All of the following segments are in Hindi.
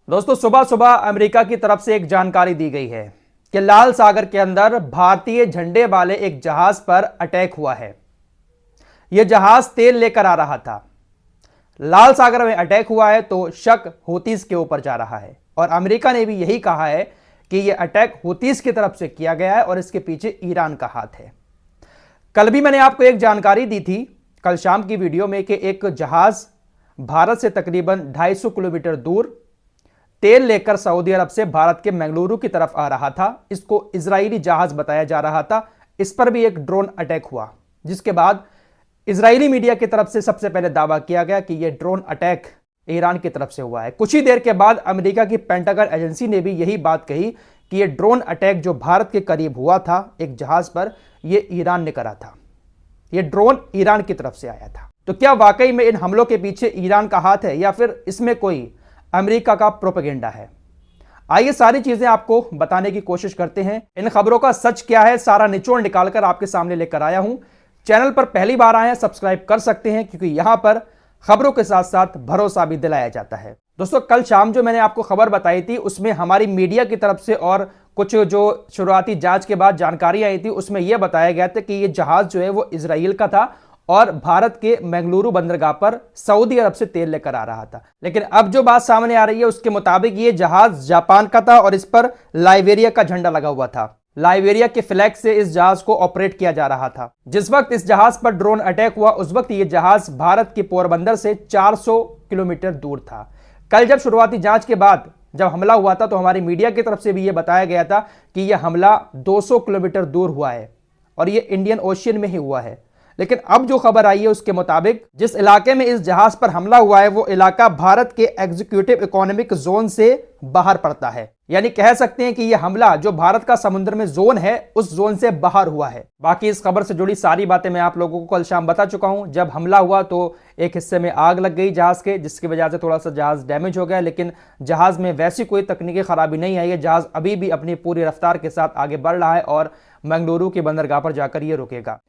दोस्तों सुबह सुबह अमेरिका की तरफ से एक जानकारी दी गई है कि लाल सागर के अंदर भारतीय झंडे वाले एक जहाज पर अटैक हुआ है। यह जहाज तेल लेकर आ रहा था। लाल सागर में अटैक हुआ है तो शक हूतीस के ऊपर जा रहा है और अमेरिका ने भी यही कहा है कि यह अटैक हूतीस की तरफ से किया गया है और इसके पीछे ईरान का हाथ है। कल भी मैंने आपको एक जानकारी दी थी कल शाम की वीडियो में कि एक जहाज भारत से तकरीबन 250 किलोमीटर दूर तेल लेकर सऊदी अरब से भारत के मंगलुरु की तरफ आ रहा था। इसको इजरायली जहाज बताया जा रहा था। इस पर भी एक ड्रोन अटैक हुआ, जिसके बाद इजरायली मीडिया की तरफ से सबसे पहले दावा किया गया कि यह ड्रोन अटैक ईरान की तरफ से हुआ है। कुछ ही देर के बाद अमेरिका की पेंटागन एजेंसी ने भी यही बात कही कि यह ड्रोन अटैक जो भारत के करीब हुआ था एक जहाज पर, यह ईरान ने करा था। यह ड्रोन ईरान की तरफ से आया था। तो क्या वाकई में इन हमलों के पीछे ईरान का हाथ है या फिर इसमें कोई अमेरिका का प्रोपेगेंडा है? आइए सारी चीजें आपको बताने की कोशिश करते हैं। इन खबरों का सच क्या है, सारा निचोड़ निकालकर आपके सामने लेकर आया हूं। चैनल पर पहली बार आए हैं, सब्सक्राइब कर सकते हैं क्योंकि यहां पर खबरों के साथ साथ भरोसा भी दिलाया जाता है। दोस्तों कल शाम जो मैंने आपको खबर बताई थी उसमें हमारी मीडिया की तरफ से और कुछ जो शुरुआती जांच के बाद जानकारी आई थी उसमें यह बताया गया था कि यह जहाज जो है वो इजराइल का था और भारत के मंगलुरु बंदरगाह पर सऊदी अरब से तेल लेकर आ रहा था। लेकिन अब जो बात सामने आ रही है उसके मुताबिक ये जहाज जापान का था और इस पर लाइबेरिया का झंडा लगा हुआ था। लाइबेरिया के फ्लैग से इस जहाज को ऑपरेट किया जा रहा था। जिस वक्त इस जहाज पर ड्रोन अटैक हुआ उस वक्त यह जहाज भारत के पोरबंदर से 400 किलोमीटर दूर था। कल जब शुरुआती जांच के बाद जब हमला हुआ था तो हमारी मीडिया की तरफ से भी यह बताया गया था कि यह हमला 200 किलोमीटर दूर हुआ है और यह इंडियन ओशियन में ही हुआ है। लेकिन अब जो खबर आई है उसके मुताबिक जिस इलाके में इस जहाज पर हमला हुआ है वो इलाका भारत के एग्जीक्यूटिव इकोनॉमिक जोन से बाहर पड़ता है। यानी कह सकते हैं कि यह हमला जो भारत का समुद्र में जोन है उस जोन से बाहर हुआ है। बाकी इस खबर से जुड़ी सारी बातें मैं आप लोगों को कल शाम बता चुका हूं। जब हमला हुआ तो एक हिस्से में आग लग गई जहाज के, जिसकी वजह से थोड़ा सा जहाज डैमेज हो गया, लेकिन जहाज में वैसी कोई तकनीकी खराबी नहीं आई है। जहाज अभी भी अपनी पूरी रफ्तार के साथ आगे बढ़ रहा है और मंगलुरु की बंदरगाह पर जाकर यह रुकेगा।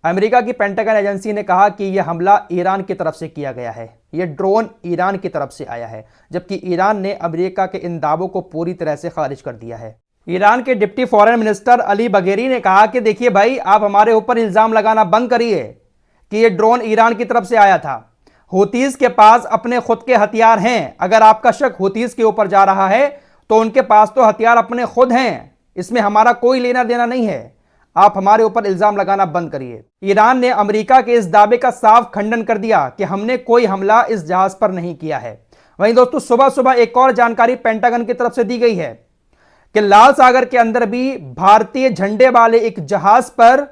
अमेरिका की पेंटागन एजेंसी ने कहा कि यह हमला ईरान की तरफ से किया गया है। यह ड्रोन ईरान की तरफ से आया है, जबकि ईरान ने अमेरिका के इन दावों को पूरी तरह से खारिज कर दिया है। ईरान के deputy foreign minister Ali Bagheri ने कहा कि देखिए भाई, आप हमारे ऊपर इल्जाम लगाना बंद करिए कि यह ड्रोन ईरान की तरफ से आया था। हूतीस के पास अपने खुद के हथियार हैं। अगर आपका शक हूतीस के ऊपर जा रहा है तो उनके पास तो हथियार अपने खुद हैं, इसमें हमारा कोई लेना देना नहीं है। आप हमारे ऊपर इल्जाम लगाना बंद करिए। ईरान ने अमेरिका के इस दावे का साफ खंडन कर दिया कि हमने कोई हमला इस जहाज पर नहीं किया है। वहीं दोस्तों सुबह सुबह एक और जानकारी पेंटागन की तरफ से दी गई है कि लाल सागर के अंदर भी भारतीय झंडे वाले एक जहाज पर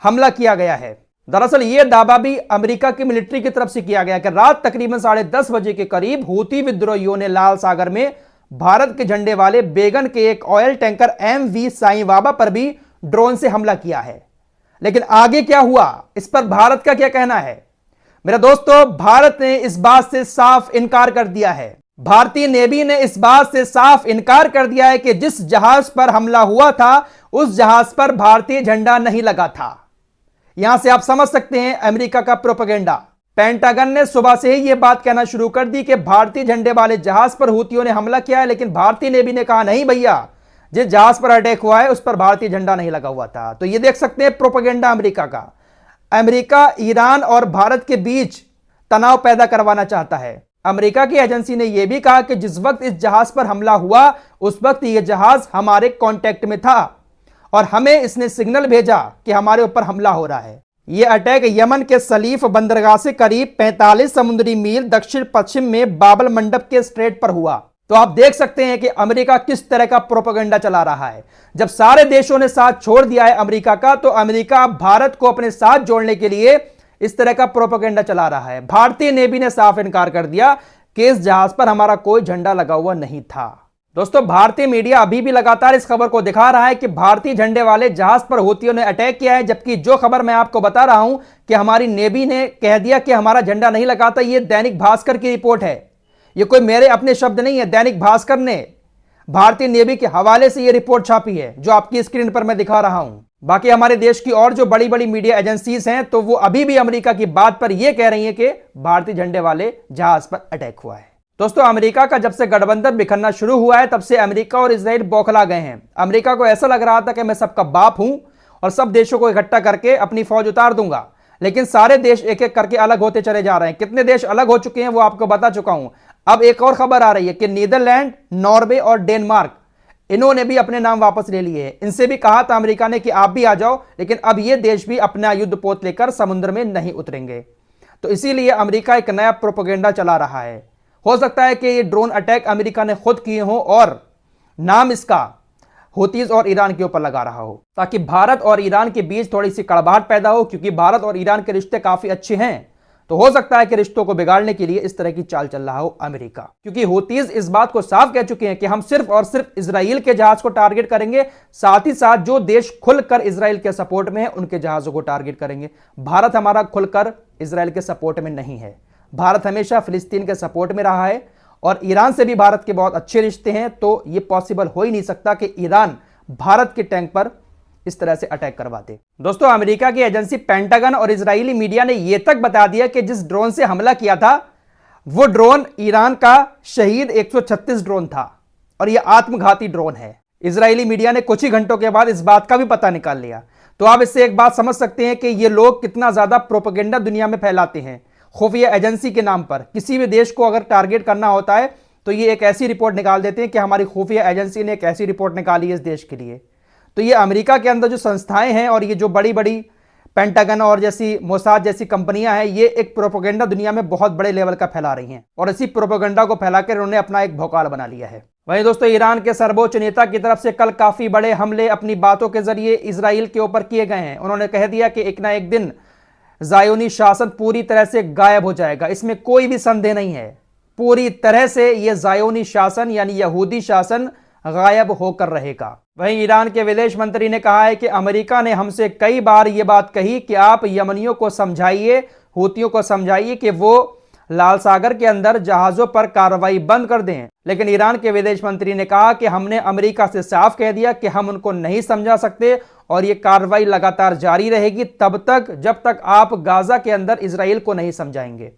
हमला किया गया है। दरअसल यह दावा भी अमेरिका की मिलिट्री की तरफ से किया गया कि रात तकरीबन 10:30 बजे के करीब हूती विद्रोहियों ने लाल सागर में भारत के झंडे वाले बेगन के एक oil tanker MV Sai Baba पर भी ड्रोन से हमला किया है। लेकिन आगे क्या हुआ, इस पर भारत का क्या कहना है? मेरे दोस्तों, भारत ने इस बात से साफ इनकार कर दिया है। भारतीय नेवी ने इस बात से साफ इनकार कर दिया है कि जिस जहाज पर हमला हुआ था उस जहाज पर भारतीय झंडा नहीं लगा था। यहां से आप समझ सकते हैं अमेरिका का प्रोपेगेंडा। पेंटागन ने सुबह से ही यह बात कहना शुरू कर दी कि भारतीय झंडे वाले जहाज पर हूतियों ने हमला किया है, लेकिन भारतीय नेवी ने कहा नहीं भैया, जिस जहाज पर अटैक हुआ है उस पर भारतीय झंडा नहीं लगा हुआ था। तो ये देख सकते हैं प्रोपेगेंडा अमेरिका का। अमेरिका ईरान और भारत के बीच तनाव पैदा करवाना चाहता है। अमेरिका की एजेंसी ने यह भी कहा कि जिस वक्त इस जहाज पर हमला हुआ उस वक्त यह जहाज हमारे कांटेक्ट में था और हमें इसने सिग्नल भेजा कि हमारे ऊपर हमला हो रहा है। यह अटैक यमन के सलीफ बंदरगाह से करीब 45 समुद्री मील दक्षिण पश्चिम में बाबल मंडप के स्ट्रेट पर हुआ। तो आप देख सकते हैं कि अमेरिका किस तरह का प्रोपेगेंडा चला रहा है। जब सारे देशों ने साथ छोड़ दिया है अमेरिका का, तो अमेरिका भारत को अपने साथ जोड़ने के लिए इस तरह का प्रोपेगेंडा चला रहा है। भारतीय नेवी ने साफ इनकार कर दिया कि इस जहाज पर हमारा कोई झंडा लगा हुआ नहीं था। दोस्तों भारतीय मीडिया अभी भी लगातार इस खबर को दिखा रहा है कि भारतीय झंडे वाले जहाज पर हूतियों ने अटैक किया है, जबकि जो खबर मैं आपको बता रहा हूं कि हमारी नेवी ने कह दिया कि हमारा झंडा नहीं लगा था, यह दैनिक भास्कर की रिपोर्ट है। ये कोई मेरे अपने शब्द नहीं है। दैनिक भास्कर ने भारतीय नेवी के हवाले से यह रिपोर्ट छापी है जो आपकी स्क्रीन पर मैं दिखा रहा हूं। बाकी हमारे देश की और जो बड़ी बड़ी मीडिया एजेंसीज हैं तो वो अभी भी अमेरिका की बात पर यह कह रही हैं कि भारतीय झंडे वाले जहाज पर अटैक हुआ है। दोस्तों, अमेरिका का जब से गठबंधन बिखरना शुरू हुआ है तब से अमेरिका और इजराइल बौखला गए हैं। अमेरिका को ऐसा लग रहा था कि मैं सबका बाप हूं और सब देशों को इकट्ठा करके अपनी फौज उतार दूंगा, लेकिन सारे देश एक एक करके अलग होते चले जा रहे हैं। कितने देश अलग हो चुके हैं वो आपको बता चुका हूं। अब एक और खबर आ रही है कि नीदरलैंड, नॉर्वे और डेनमार्क, इन्होंने भी अपने नाम वापस ले लिए हैं। इनसे भी कहा था अमेरिका ने कि आप भी आ जाओ, लेकिन अब ये देश भी अपना युद्ध पोत लेकर समुद्र में नहीं उतरेंगे। तो इसीलिए अमेरिका एक नया प्रोपेगेंडा चला रहा है। हो सकता है कि ये ड्रोन अटैक अमेरिका ने खुद किए हो और नाम इसका हूतीज और ईरान के ऊपर लगा रहा हो, ताकि भारत और ईरान के बीच थोड़ी सी कड़वाहट पैदा हो, क्योंकि भारत और ईरान के रिश्ते काफी अच्छे हैं। तो हो सकता है कि रिश्तों को बिगाड़ने के लिए इस तरह की चाल चल रहा हो अमेरिका, क्योंकि हूतीज इस बात को साफ कह चुके हैं कि हम सिर्फ और सिर्फ इजराइल के जहाज को टारगेट करेंगे, साथ ही साथ जो देश खुलकर इजराइल के सपोर्ट में है उनके जहाजों को टारगेट करेंगे। भारत हमारा खुलकर इजराइल के सपोर्ट में नहीं है। भारत हमेशा फिलिस्तीन के सपोर्ट में रहा है और ईरान से भी भारत के बहुत अच्छे रिश्ते हैं। तो यह पॉसिबल हो ही नहीं सकता कि ईरान भारत के टैंक पर इस तरह से अटैक करवा दे। दोस्तों, अमेरिका की एजेंसी पेंटागन और इजरायली मीडिया ने यह तक बता दिया कि जिस ड्रोन से हमला किया था वो ड्रोन ईरान का शहीद 136 ड्रोन था और यह आत्मघाती ड्रोन है। इजरायली मीडिया ने कुछ ही घंटों के बाद इस बात का भी पता निकाल लिया। तो आप इससे एक बात समझ सकते हैं कि ये लोग कितना ज्यादा प्रोपेगेंडा दुनिया में फैलाते हैं खुफिया एजेंसी के नाम पर। किसी भी देश को अगर टारगेट करना होता है तो ये एक ऐसी रिपोर्ट निकाल देते हैं कि हमारी खुफिया एजेंसी ने एक ऐसी रिपोर्ट निकाली है इस देश के लिए। तो ये अमेरिका के अंदर जो संस्थाएं हैं और ये जो बड़ी बड़ी पेंटागन और जैसी मोसाद जैसी कंपनियां हैं, ये एक प्रोपेगेंडा दुनिया में बहुत बड़े लेवल का फैला रही हैं और इसी प्रोपेगेंडा को फैलाकर उन्होंने अपना एक भौकाल बना लिया है। वहीं दोस्तों, ईरान के सर्वोच्च नेता की तरफ से कल काफी बड़े हमले अपनी बातों के जरिए इजराइल के ऊपर किए गए हैं। उन्होंने कह दिया कि एक ना एक दिन ज़ायोनी शासन पूरी तरह से गायब हो जाएगा, इसमें कोई भी संदेह नहीं है। पूरी तरह से यह ज़ायोनी शासन यानी यहूदी शासन गायब होकर रहेगा। वहीं ईरान के विदेश मंत्री ने कहा है कि अमेरिका ने हमसे कई बार यह बात कही कि आप यमनियों को समझाइए, हूतियों को समझाइए कि वो लाल सागर के अंदर जहाजों पर कार्रवाई बंद कर दें। लेकिन ईरान के विदेश मंत्री ने कहा कि हमने अमेरिका से साफ कह दिया कि हम उनको नहीं समझा सकते और ये कार्रवाई लगातार जारी रहेगी तब तक जब तक आप गाजा के अंदर इजराइल को नहीं समझाएंगे।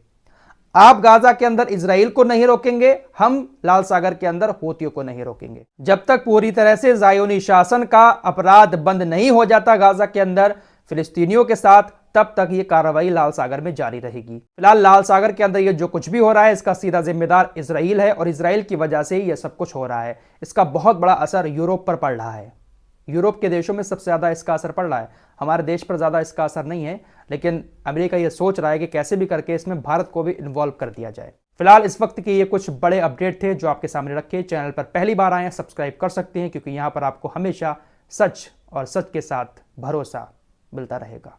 आप गाजा के अंदर इजराइल को नहीं रोकेंगे, हम लाल सागर के अंदर हूतियों को नहीं रोकेंगे। जब तक पूरी तरह से ज़ायोनी शासन का अपराध बंद नहीं हो जाता गाजा के अंदर फिलिस्तीनियों के साथ, तब तक ये कार्रवाई लाल सागर में जारी रहेगी। फिलहाल लाल सागर के अंदर ये जो कुछ भी हो रहा है इसका सीधा जिम्मेदार इजराइल है और इजराइल की वजह से ही यह सब कुछ हो रहा है। इसका बहुत बड़ा असर यूरोप पर पड़ रहा है। यूरोप के देशों में सबसे ज़्यादा इसका असर पड़ रहा है। हमारे देश पर ज़्यादा इसका असर नहीं है, लेकिन अमेरिका ये सोच रहा है कि कैसे भी करके इसमें भारत को भी इन्वॉल्व कर दिया जाए। फिलहाल इस वक्त के ये कुछ बड़े अपडेट थे जो आपके सामने रखे। चैनल पर पहली बार आए हैं, सब्सक्राइब कर सकते हैं, क्योंकि यहाँ पर आपको हमेशा सच और सच के साथ भरोसा मिलता रहेगा।